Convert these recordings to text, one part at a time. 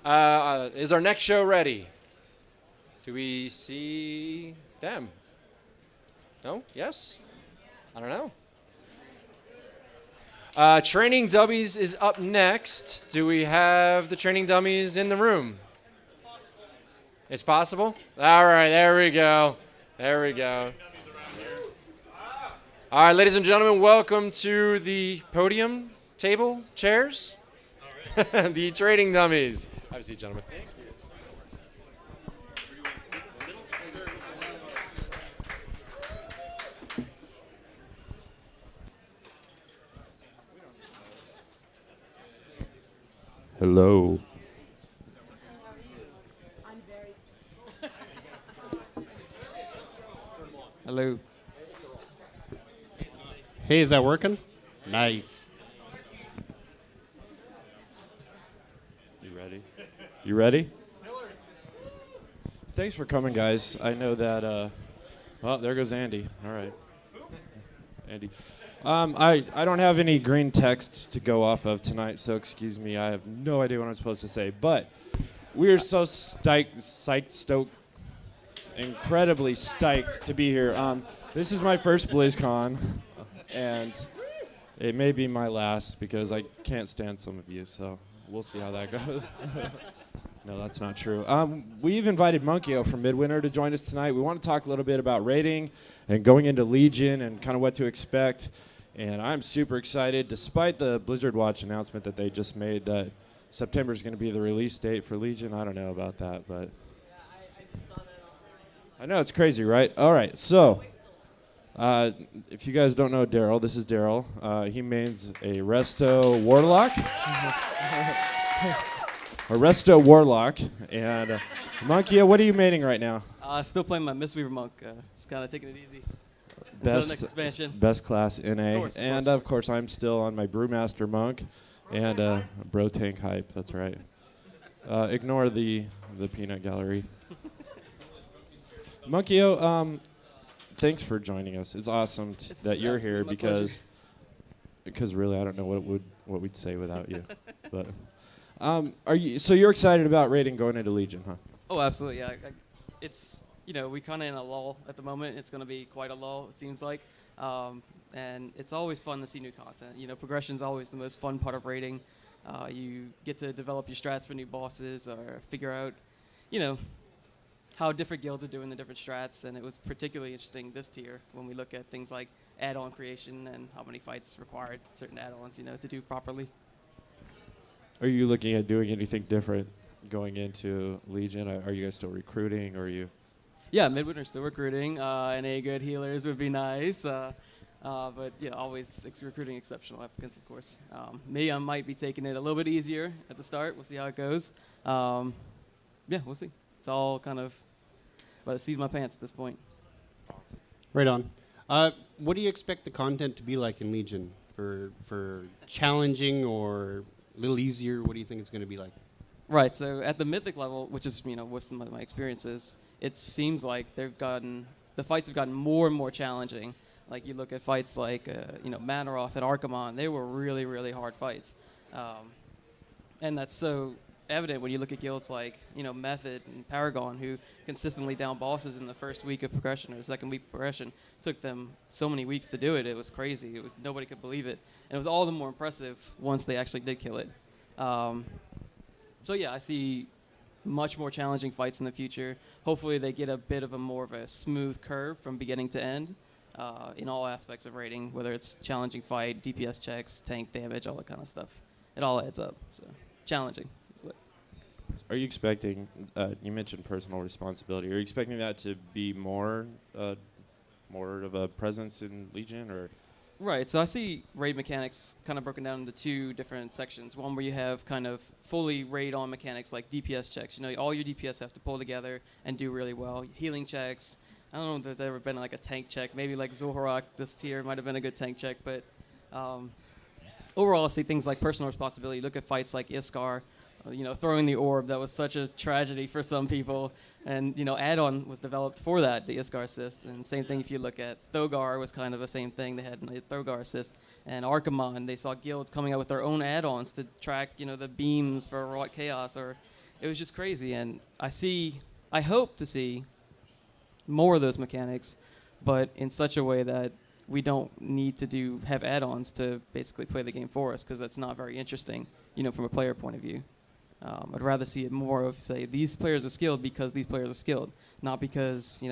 Is our next show ready? Do we see them? No? Yes? I don't know. Training Dummies is up next. Do we have the Training Dummies in the room? It's possible? All right, there we go. There we go. All right, ladies and gentlemen, welcome to the podium, table, chairs. The Training Dummies. Have a seat, gentlemen. Hello. Hello. Hey, is that working? Nice. You ready? You ready? Thanks for coming, guys. I know that. Oh, there goes Andy. All right. Andy. I don't have any green text to go off of tonight, so excuse me. I have no idea what I'm supposed to say. But we are so stoked, incredibly stoked to be here. This is my first BlizzCon, and it may be my last because I can't stand some of you. So we'll see how that goes. No, that's not true. We've invited Monkeyo from Midwinter to join us tonight. We want to talk a little bit about rating and going into Legion and kind of what to expect. And I'm super excited, despite the Blizzard Watch announcement that they just made that September is going to be the release date for Legion. I don't know about that, but I know it's crazy, right? All right, so if you guys don't know Daryl, this is Daryl. He mains a Resto Warlock. A Resto Warlock. And Monkeyo, what are you maining right now? Still playing my Mistweaver Monk. Just kind of taking it easy. Until the next expansion. Best class NA. Of course, and of course, I'm still on my Brewmaster Monk and Bro Tank Hype. That's right. Ignore the peanut gallery. Monkeyo, thanks for joining us. It's awesome that you're here because really I don't know what we'd say without you. But you're excited about rating going into Legion, huh? Oh, absolutely. Yeah, it's we kind of in a lull at the moment. It's going to be quite a lull, it seems like, and it's always fun to see new content. Progression's always the most fun part of rating. You get to develop your strats for new bosses or figure out, how different guilds are doing the different strats, and it was particularly interesting this tier when we look at things like add-on creation and how many fights required certain add-ons, to do properly. Are you looking at doing anything different going into Legion? Are you guys still recruiting, or are you? Yeah, Midwinter's still recruiting. NA good healers would be nice, but always recruiting exceptional applicants, of course. I might be taking it a little bit easier at the start. We'll see how it goes. We'll see. It's all kind of by the seat of my pants at this point. Right on. What do you expect the content to be like in Legion? For challenging or a little easier? What do you think it's going to be like? Right. So at the mythic level, which is what's my experiences, it seems like the fights have gotten more and more challenging. Like you look at fights like Manaroth and Archimonde, they were really, really hard fights, and that's so evident when you look at guilds like Method and Paragon, who consistently down bosses in the first week of progression or the second week of progression. Took them so many weeks to do it. It was crazy. Nobody could believe it, and it was all the more impressive once they actually did kill it. I see much more challenging fights in the future. Hopefully they get a bit of more of a smooth curve from beginning to end in all aspects of rating, whether it's challenging fight, DPS checks, tank damage, all that kind of stuff. It all adds up. So challenging is what. Are you expecting, you mentioned personal responsibility, are you expecting that to be more of a presence in Legion, or? Right, so I see raid mechanics kind of broken down into two different sections. One where you have kind of fully raid-on mechanics like DPS checks. All your DPS have to pull together and do really well. Healing checks. I don't know if there's ever been like a tank check. Maybe like Zoharak this tier might have been a good tank check, but overall I see things like personal responsibility. Look at fights like Iskar, throwing the orb. That was such a tragedy for some people. And, add-on was developed for that, the Iskar assist. And same thing if you look at Thogar was kind of the same thing. They had a Thogar assist. And Archimonde, they saw guilds coming out with their own add-ons to track, the beams for Wrought Chaos or, it was just crazy. And I hope to see more of those mechanics, but in such a way that we don't need to have add-ons to basically play the game for us, because that's not very interesting, from a player point of view. I'd rather see it more of, say, these players are skilled because these players are skilled, not because,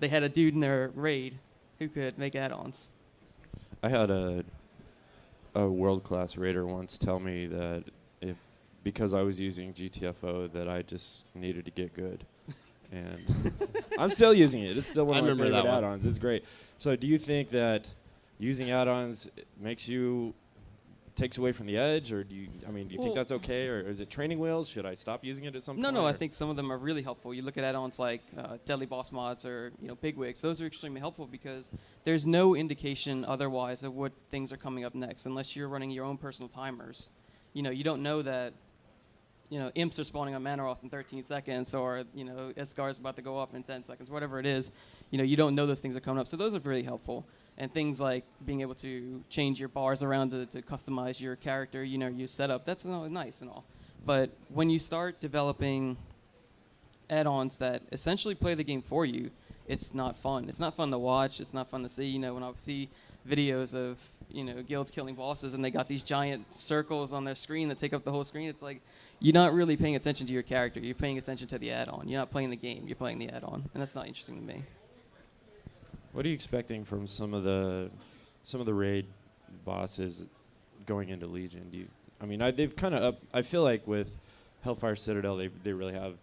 they had a dude in their raid who could make add-ons. I had a world-class raider once tell me that because I was using GTFO, that I just needed to get good. And I'm still using it. It's still one of my favorite add-ons. It's great. So do you think that using add-ons takes away from the edge, or do you think that's okay, or is it training wheels? Should I stop using it at some point? No, I think some of them are really helpful. You look at add-ons like Deadly Boss Mods or Bigwigs. Those are extremely helpful because there's no indication otherwise of what things are coming up next unless you're running your own personal timers. You don't know that imps are spawning on Manaroth in 13 seconds, or Escar's about to go up in 10 seconds, whatever it is. You don't know those things are coming up, so those are really helpful. And things like being able to change your bars around to customize your character, your setup, that's nice and all. But when you start developing add-ons that essentially play the game for you, it's not fun. It's not fun to watch. It's not fun to see. When I see videos of, guilds killing bosses and they got these giant circles on their screen that take up the whole screen, it's like you're not really paying attention to your character. You're paying attention to the add-on. You're not playing the game. You're playing the add-on. And that's not interesting to me. What are you expecting from some of the raid bosses going into Legion? They've kind of up. I feel like with Hellfire Citadel, they really have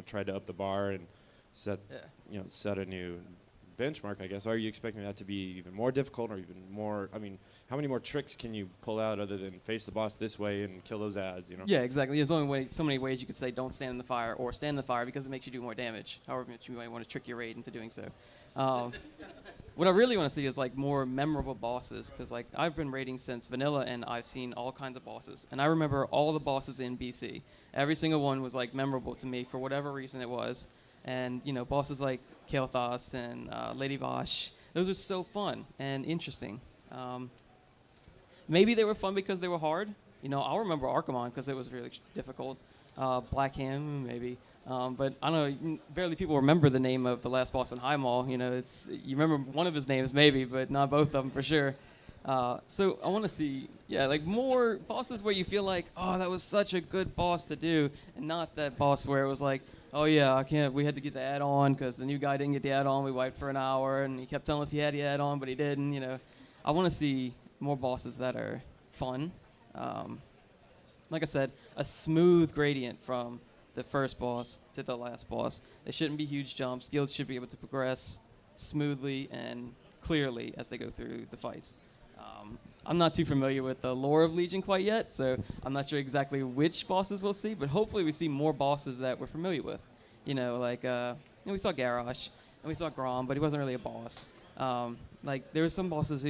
tried to up the bar and set a new benchmark, I guess. Are you expecting that to be even more difficult, or even more? How many more tricks can you pull out other than face the boss this way and kill those ads? Yeah, exactly. There's only so many ways you could say don't stand in the fire or stand in the fire because it makes you do more damage. However much you might want to trick your raid into doing so. What I really want to see is more memorable bosses, because I've been raiding since vanilla and I've seen all kinds of bosses, and I remember all the bosses in BC. Every single one was memorable to me for whatever reason it was. And bosses like Kael'thas and Lady Vosh, those are so fun and interesting. Maybe they were fun because they were hard. I'll remember Archimon because it was really difficult. Black Ham, maybe. But I don't know, barely people remember the name of the last boss in High Maul. You remember one of his names maybe, but not both of them for sure. So I want to see, more bosses where you feel like, oh, that was such a good boss to do, and not that boss where it was like, oh yeah, we had to get the add-on because the new guy didn't get the add-on. We wiped for an hour, and he kept telling us he had the add-on, but he didn't. I want to see more bosses that are fun. Like I said, a smooth gradient from the first boss to the last boss. There shouldn't be huge jumps. Guilds should be able to progress smoothly and clearly as they go through the fights. I'm not too familiar with the lore of Legion quite yet, so I'm not sure exactly which bosses we'll see, but hopefully we see more bosses that we're familiar with. We saw Garrosh, and we saw Grom, but he wasn't really a boss. There were some bosses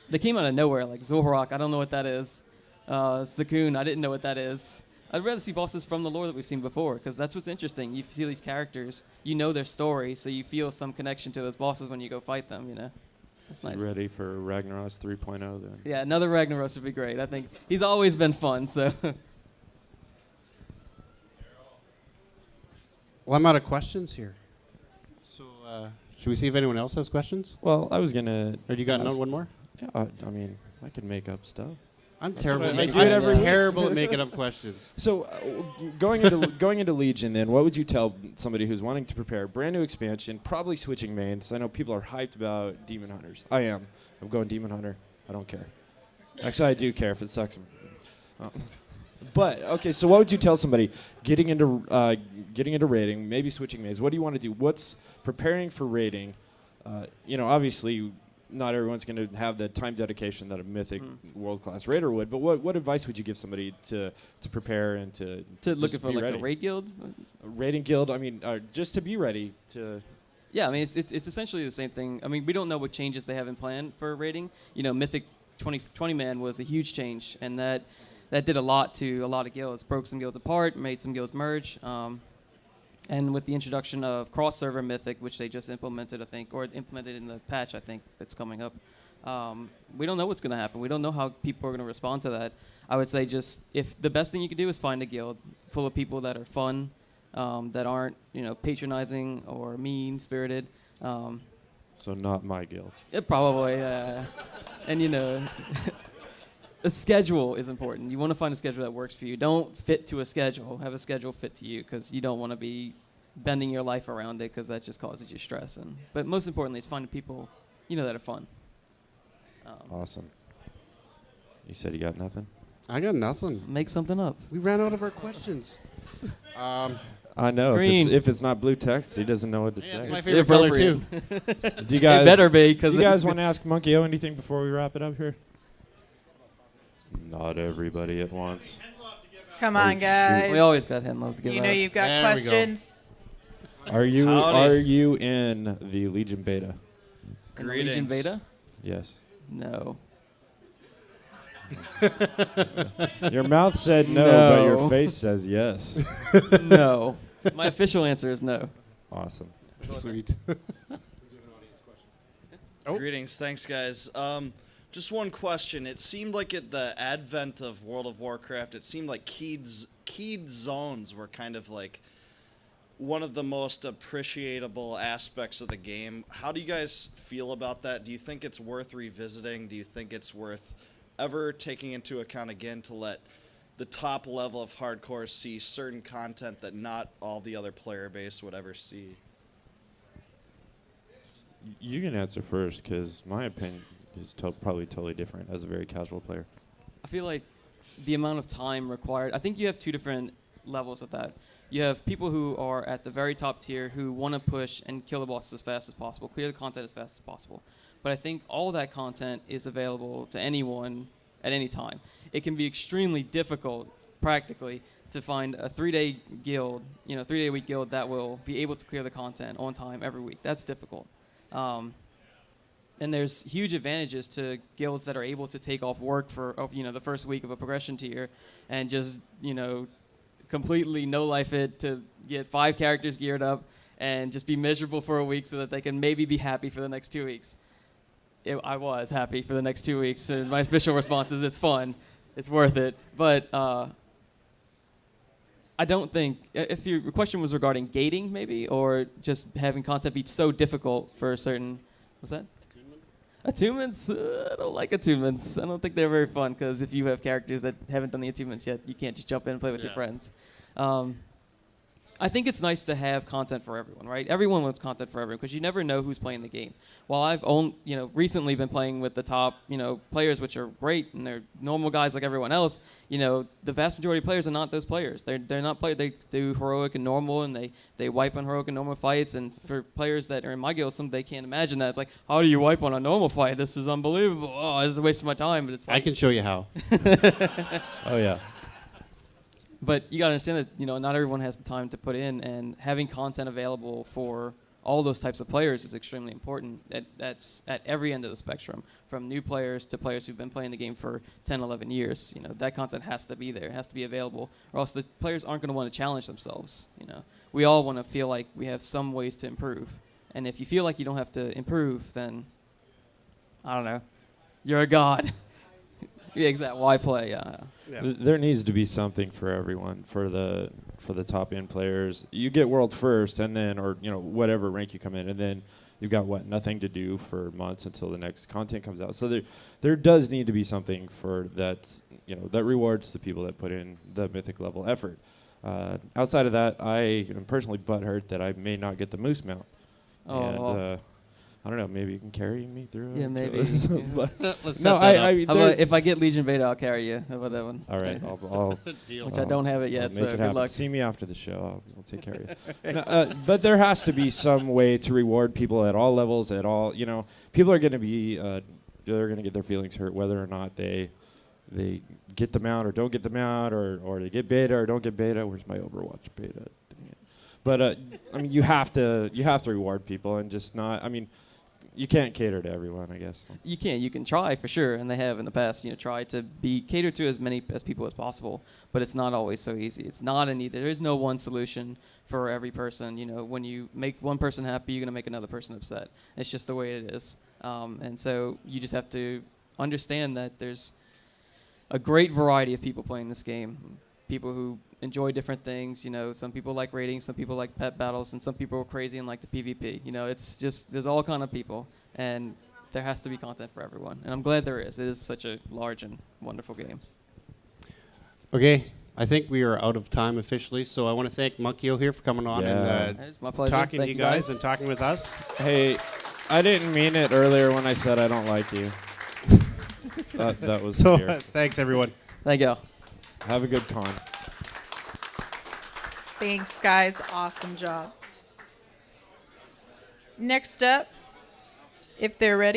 they came out of nowhere, like Zul'Farrak, I don't know what that is. Zakuun, I didn't know what that is. I'd rather see bosses from the lore that we've seen before, because that's what's interesting. You see these characters, you know their story, so you feel some connection to those bosses when you go fight them, That's nice. Ready for Ragnaros 3.0 then? Yeah, another Ragnaros would be great. I think he's always been fun, so. Well, I'm out of questions here. So, should we see if anyone else has questions? Well, I was gonna. Or you got one more? Yeah, I can make up stuff. I'm terrible. I do it every week. Terrible at making up questions. So, going into Legion, then, what would you tell somebody who's wanting to prepare brand new expansion, probably switching mains? I know people are hyped about Demon Hunters. I am. I'm going Demon Hunter. I don't care. Actually, I do care if it sucks. But okay, so what would you tell somebody getting into raiding, maybe switching mains? What do you want to do? What's preparing for raiding? Obviously, not everyone's going to have the time dedication that a mythic world-class raider would, but what advice would you give somebody to prepare and to looking for ready? A raid guild? A raiding guild, just to be ready to... Yeah, it's essentially the same thing. We don't know what changes they have in plan for raiding. Mythic 20-man was a huge change, and that did a lot to a lot of guilds. Broke some guilds apart, made some guilds merge. And with the introduction of cross-server Mythic, which they just implemented, I think, or implemented in the patch, I think, that's coming up, we don't know what's going to happen. We don't know how people are going to respond to that. I would say if the best thing you can do is find a guild, full of people that are fun, that aren't patronizing or mean spirited. So not my guild. Probably, and a schedule is important. You want to find a schedule that works for you. Don't fit to a schedule. Have a schedule fit to you, because you don't want to be bending your life around it, because that just causes you stress. But most importantly, is finding people that are fun. Awesome. You said you got nothing? I got nothing. Make something up. We ran out of our questions. I know. Green. If it's not blue text, he doesn't know what to Yeah, it's say. my favorite color too. Do you guys, It better be, because do you guys want to ask Monkey O anything before we wrap it up here? Not everybody at once. Come on, guys. we always got hand love to give You know out. you've got There we go. questions. Are you Howdy. in the Legion beta? In the Legion Greetings. Beta? Yes. No. Your mouth said no, but your No. face says yes. No. My official answer is no. Awesome. Sweet. Oh. Greetings, thanks guys. Just one question. It seemed like at the advent of World of Warcraft, it seemed like keyed zones were kind of like one of the most appreciable aspects of the game. How do you guys feel about that? Do you think it's worth revisiting? Do you think it's worth ever taking into account again to let the top level of hardcore see certain content that not all the other player base would ever see? You can answer first, because my opinion is probably totally different as a very casual player. I feel like the amount of time required, I think you have two different levels of that. You have people who are at the very top tier who want to push and kill the bosses as fast as possible, clear the content as fast as possible. But I think all that content is available to anyone at any time. It can be extremely difficult, practically, to find a 3-day guild, 3-day-a-week guild that will be able to clear the content on time every week. That's difficult. And there's huge advantages to guilds that are able to take off work for the first week of a progression tier and just completely no life it to get 5 characters geared up and just be miserable for a week so that they can maybe be happy for the next 2 weeks. I was happy for the next 2 weeks. And my official response is it's fun, it's worth it. But I don't think, if your question was regarding gating maybe, or just having content be so difficult for a certain, what's that? Attunements? I don't like attunements. I don't think they're very fun, because if you have characters that haven't done the attunements yet, you can't just jump in and play with your friends. I think it's nice to have content for everyone, right? Everyone wants content for everyone, because you never know who's playing the game. While I've recently been playing with the top, players, which are great, and they're normal guys like everyone else, the vast majority of players are not those players. They're not players. They do heroic and normal, and they wipe on heroic and normal fights. And for players that are in my guild, they can't imagine that. It's like, how do you wipe on a normal fight? This is unbelievable. Oh, this is a waste of my time. But it's like, I can show you how. Oh, yeah. But you got to understand that, not everyone has the time to put in, and having content available for all those types of players is extremely important. That's at every end of the spectrum, from new players to players who've been playing the game for 10, 11 years. That content has to be there. It has to be available, or else the players aren't going to want to challenge themselves. We all want to feel like we have some ways to improve. And if you feel like you don't have to improve, then, I don't know, you're a god. Yeah, exactly. Why play? Yeah. There needs to be something for everyone, for the top end players. You get world first, and then, or whatever rank you come in, and then you've got nothing to do for months until the next content comes out. So there does need to be something for that that rewards the people that put in the mythic level effort. Outside of that, I am personally butthurt that I may not get the moose mount. Oh. And, I don't know. Maybe you can carry me through. Yeah, it. maybe. Let's No, set that up. How about if I get Legion Beta, I'll carry you. How about that one? all right. I'll Which I don't have it I'll yet, make so it good happen. luck. See me after the show. I'll take care of you. No, but there has to be some way to reward people at all levels. At all, people are going to be they're going to get their feelings hurt whether or not they get them out or don't get them out, or they get beta or don't get beta. Where's my Overwatch beta? Dang it. But you have to reward people, and just not. You can't cater to everyone, I guess. You can. You can try for sure, and they have in the past. Try to be catered to as many as people as possible, but it's not always so easy. It's not an either. There is no one solution for every person. When you make one person happy, you're gonna make another person upset. It's just the way it is, and so you just have to understand that there's a great variety of people playing this game. People who enjoy different things. You know, some people like raiding, some people like pet battles, and some people are crazy and like the PvP. You know, it's just there's all kind of people, and there has to be content for everyone. And I'm glad there is. It is such a large and wonderful game. Okay, I think we are out of time officially, so I want to thank Monkio here for coming on and It's my pleasure. talking to Thank you guys and talking with us. Hey, I didn't mean it earlier when I said I don't like you. that was So weird. thanks, everyone. Thank you. Have a good con. Thanks, guys. Awesome job. Next up, if they're ready.